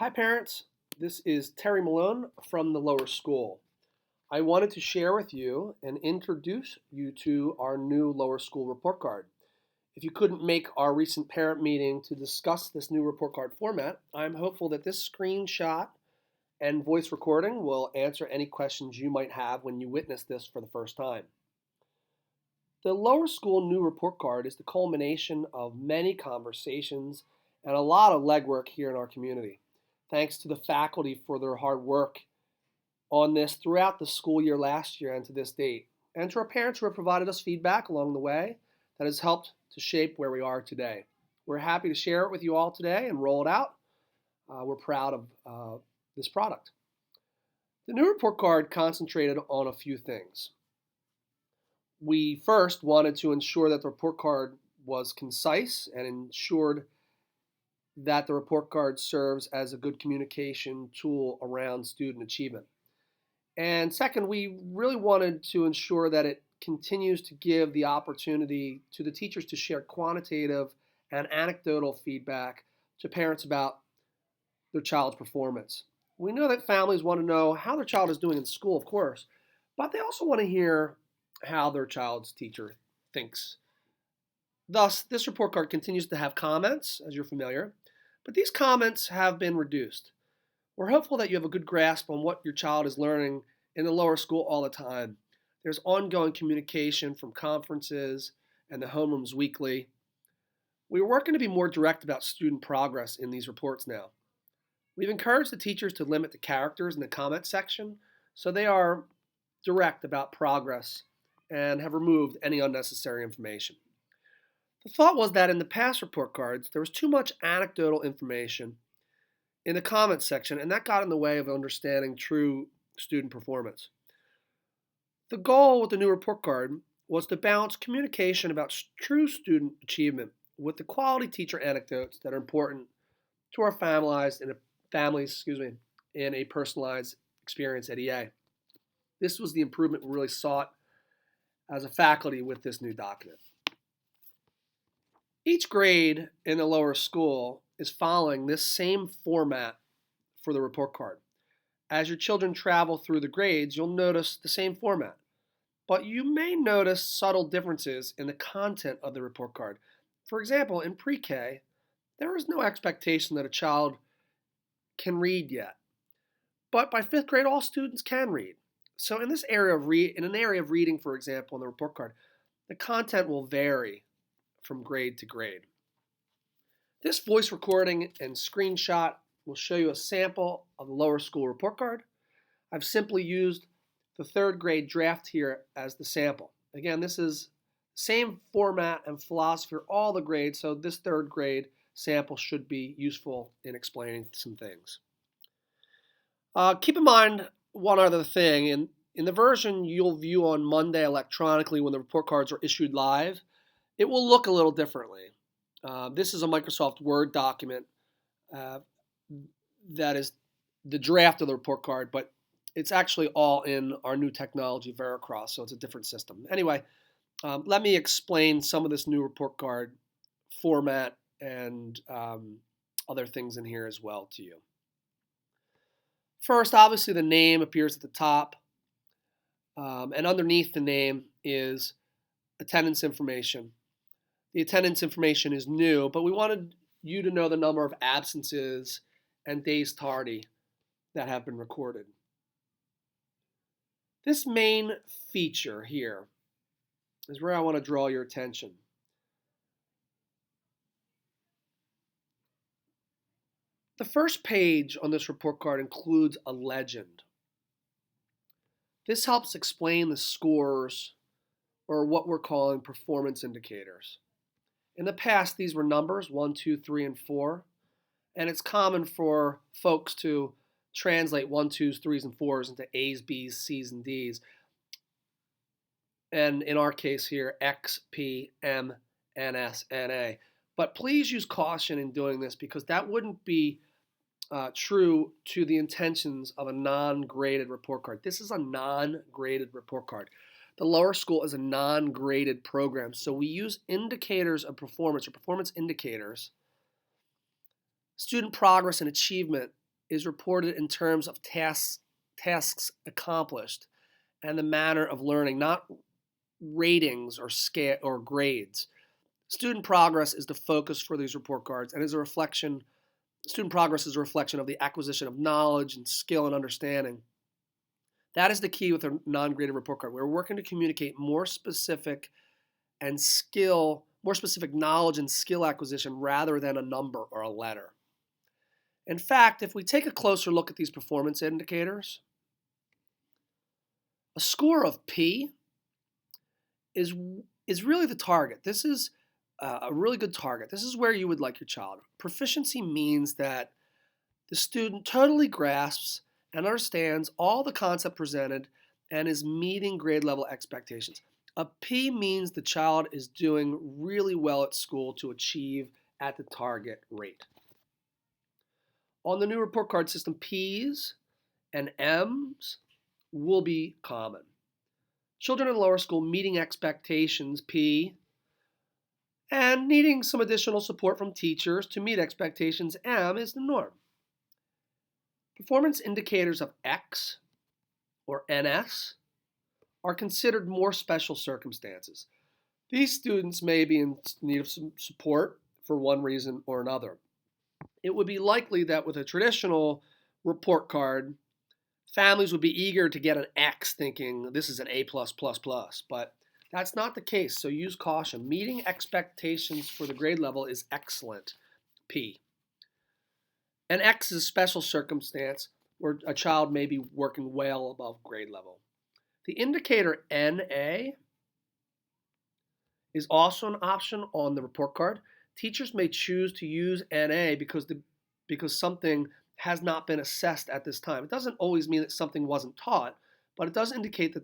Hi parents, this is Terry Malone from the lower school. I wanted to share with you and introduce you to our new lower school report card. If you couldn't make our recent parent meeting to discuss this new report card format, I'm hopeful that this screenshot and voice recording will answer any questions you might have when you witness this for the first time. The lower school new report card is the culmination of many conversations and a lot of legwork here in our community. Thanks to the faculty for their hard work on this throughout the school year last year and to this date, and to our parents who have provided us feedback along the way that has helped to shape where we are today. We're happy to share it with you all today and roll it out. We're proud of this product. The new report card concentrated on a few things. We first wanted to ensure that the report card was concise and ensured that the report card serves as a good communication tool around student achievement. And second, we really wanted to ensure that it continues to give the opportunity to the teachers to share quantitative and anecdotal feedback to parents about their child's performance. We know that families want to know how their child is doing in school, of course, but they also want to hear how their child's teacher thinks. Thus, this report card continues to have comments, as you're familiar, but these comments have been reduced. We're hopeful that you have a good grasp on what your child is learning in the lower school all the time. There's ongoing communication from conferences and the homerooms weekly. We're working to be more direct about student progress in these reports now. We've encouraged the teachers to limit the characters in the comment section so they are direct about progress and have removed any unnecessary information. The thought was that in the past report cards, there was too much anecdotal information in the comments section, and that got in the way of understanding true student performance. The goal with the new report card was to balance communication about true student achievement with the quality teacher anecdotes that are important to our families in a personalized experience at EA. This was the improvement we really sought as a faculty with this new document. Each grade in the lower school is following this same format for the report card. As your children travel through the grades, you'll notice the same format, but you may notice subtle differences in the content of the report card. For example, in pre-K, there is no expectation that a child can read yet, but by 5th grade, all students can read. So in an area of reading, for example, in the report card, the content will vary from grade to grade. This voice recording and screenshot will show you a sample of the lower school report card. I've simply used the 3rd grade draft here as the sample. Again, this is same format and philosophy for all the grades, so this 3rd grade sample should be useful in explaining some things. Keep in mind one other thing. In the version you'll view on Monday electronically when the report cards are issued live, it will look a little differently. This is a Microsoft Word document that is the draft of the report card, but it's actually all in our new technology, Veracross, so it's a different system. Anyway, let me explain some of this new report card format and other things in here as well to you. First, obviously the name appears at the top, and underneath the name is attendance information. The attendance information is new, but we wanted you to know the number of absences and days tardy that have been recorded. This main feature here is where I want to draw your attention. The first page on this report card includes a legend. This helps explain the scores, or what we're calling performance indicators. In the past, these were numbers, 1, 2, 3, and 4, and it's common for folks to translate 1, 2s, 3s, and 4s into A's, B's, C's, and D's. And in our case here, X, P, M, N, S, N, A. But please use caution in doing this because that wouldn't be true to the intentions of a non-graded report card. This is a non-graded report card. The lower school is a non-graded program, so we use indicators of performance or performance indicators, student progress and achievement is reported in terms of tasks accomplished and the manner of learning, not ratings or grades. Student progress is the focus for these report cards and is a reflection. Student progress is a reflection of the acquisition of knowledge and skill and understanding. That is the key with a non-graded report card. We're working to communicate more specific knowledge and skill acquisition rather than a number or a letter. In fact, if we take a closer look at these performance indicators, a score of P is really the target. This is a really good target. This is where you would like your child. Proficiency means that the student totally grasps and understands all the concept presented and is meeting grade level expectations. A P means the child is doing really well at school to achieve at the target rate. On the new report card system, P's and M's will be common. Children in lower school meeting expectations, P, and needing some additional support from teachers to meet expectations, M, is the norm. Performance indicators of X or NS are considered more special circumstances. These students may be in need of some support for one reason or another. It would be likely that with a traditional report card, families would be eager to get an X thinking this is an A+++, but that's not the case, so use caution. Meeting expectations for the grade level is excellent, P. An X is a special circumstance where a child may be working well above grade level. The indicator NA is also an option on the report card. Teachers may choose to use NA because something has not been assessed at this time. It doesn't always mean that something wasn't taught, but it does indicate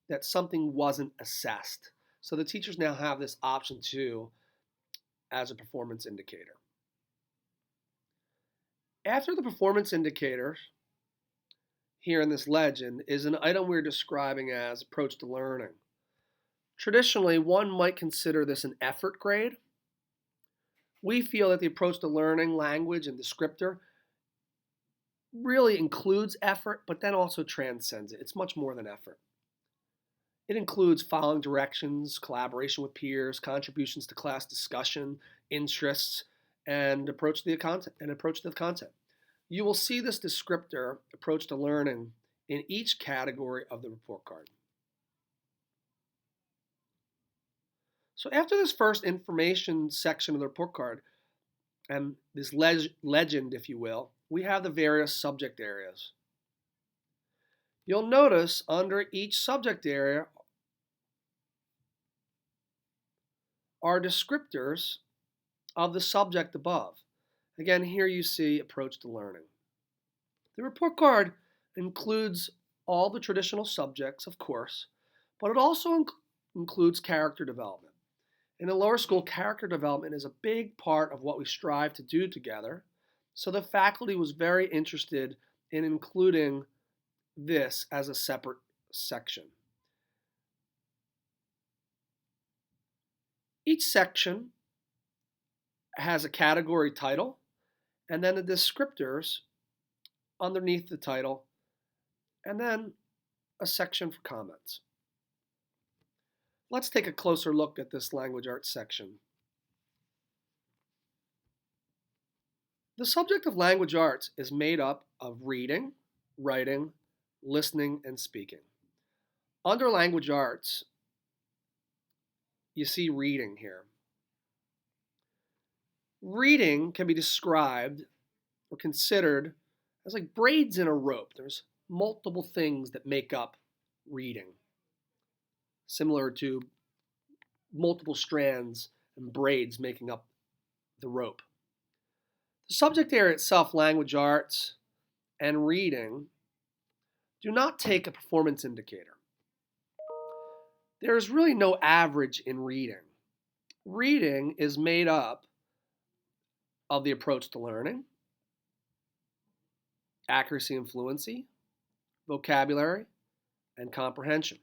that something wasn't assessed. So the teachers now have this option too as a performance indicator. After the performance indicator, here in this legend, is an item we're describing as approach to learning. Traditionally, one might consider this an effort grade. We feel that the approach to learning, language, and descriptor really includes effort, but then also transcends it. It's much more than effort. It includes following directions, collaboration with peers, contributions to class discussion, interests, and approach to the content. You will see this descriptor, approach to learning, in each category of the report card. So after this first information section of the report card, and this legend, if you will, we have the various subject areas. You'll notice under each subject area are descriptors of the subject above. Again, here you see approach to learning. The report card includes all the traditional subjects, of course, but it also includes character development. In the lower school, character development is a big part of what we strive to do together, so the faculty was very interested in including this as a separate section. Each section has a category title and then the descriptors underneath the title, and then a section for comments. Let's take a closer look at this language arts section. The subject of language arts is made up of reading, writing, listening, and speaking. Under language arts, you see reading here. Reading can be described or considered as like braids in a rope. There's multiple things that make up reading, similar to multiple strands and braids making up the rope. The subject area itself, language arts and reading, do not take a performance indicator. There is really no average in reading. Reading is made up of the approach to learning, accuracy and fluency, vocabulary, and comprehension.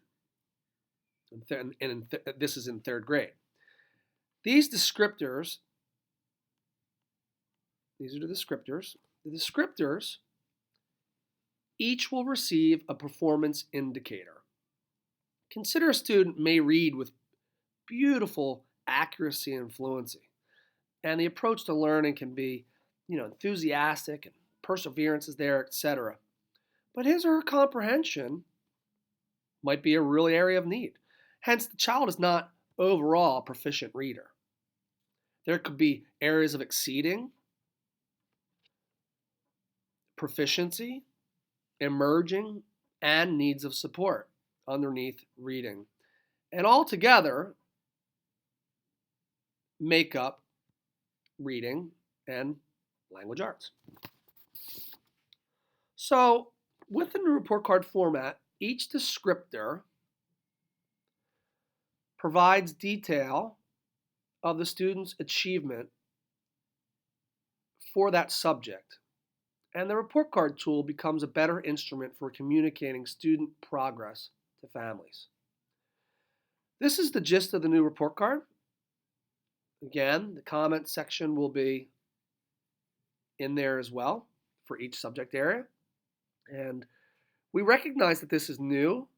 This is in third grade. These descriptors, these are the descriptors. The descriptors Each will receive a performance indicator. Consider a student may read with beautiful accuracy and fluency, and the approach to learning can be, enthusiastic and perseverance is there, etc. But his or her comprehension might be a real area of need. Hence, the child is not overall a proficient reader. There could be areas of exceeding, proficiency, emerging, and needs of support underneath reading. And all together make up reading and language arts. So, with the new report card format, each descriptor provides detail of the student's achievement for that subject. And the report card tool becomes a better instrument for communicating student progress to families. This is the gist of the new report card. Again, the comment section will be in there as well for each subject area. And we recognize that this is new.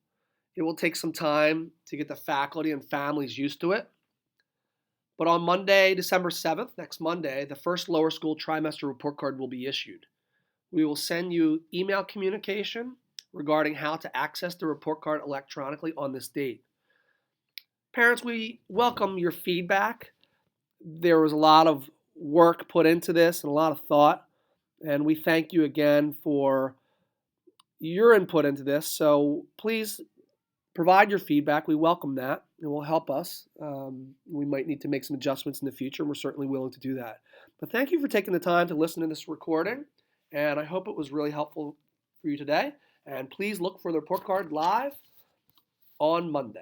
It will take some time to get the faculty and families used to it. But on Monday, December 7th, next Monday, the first lower school trimester report card will be issued. We will send you email communication regarding how to access the report card electronically on this date. Parents, we welcome your feedback. There was a lot of work put into this and a lot of thought, and we thank you again for your input into this. So please provide your feedback. We welcome that. It will help us. We might need to make some adjustments in the future, and we're certainly willing to do that. But thank you for taking the time to listen to this recording, and I hope it was really helpful for you today. And please look for the report card live on Monday.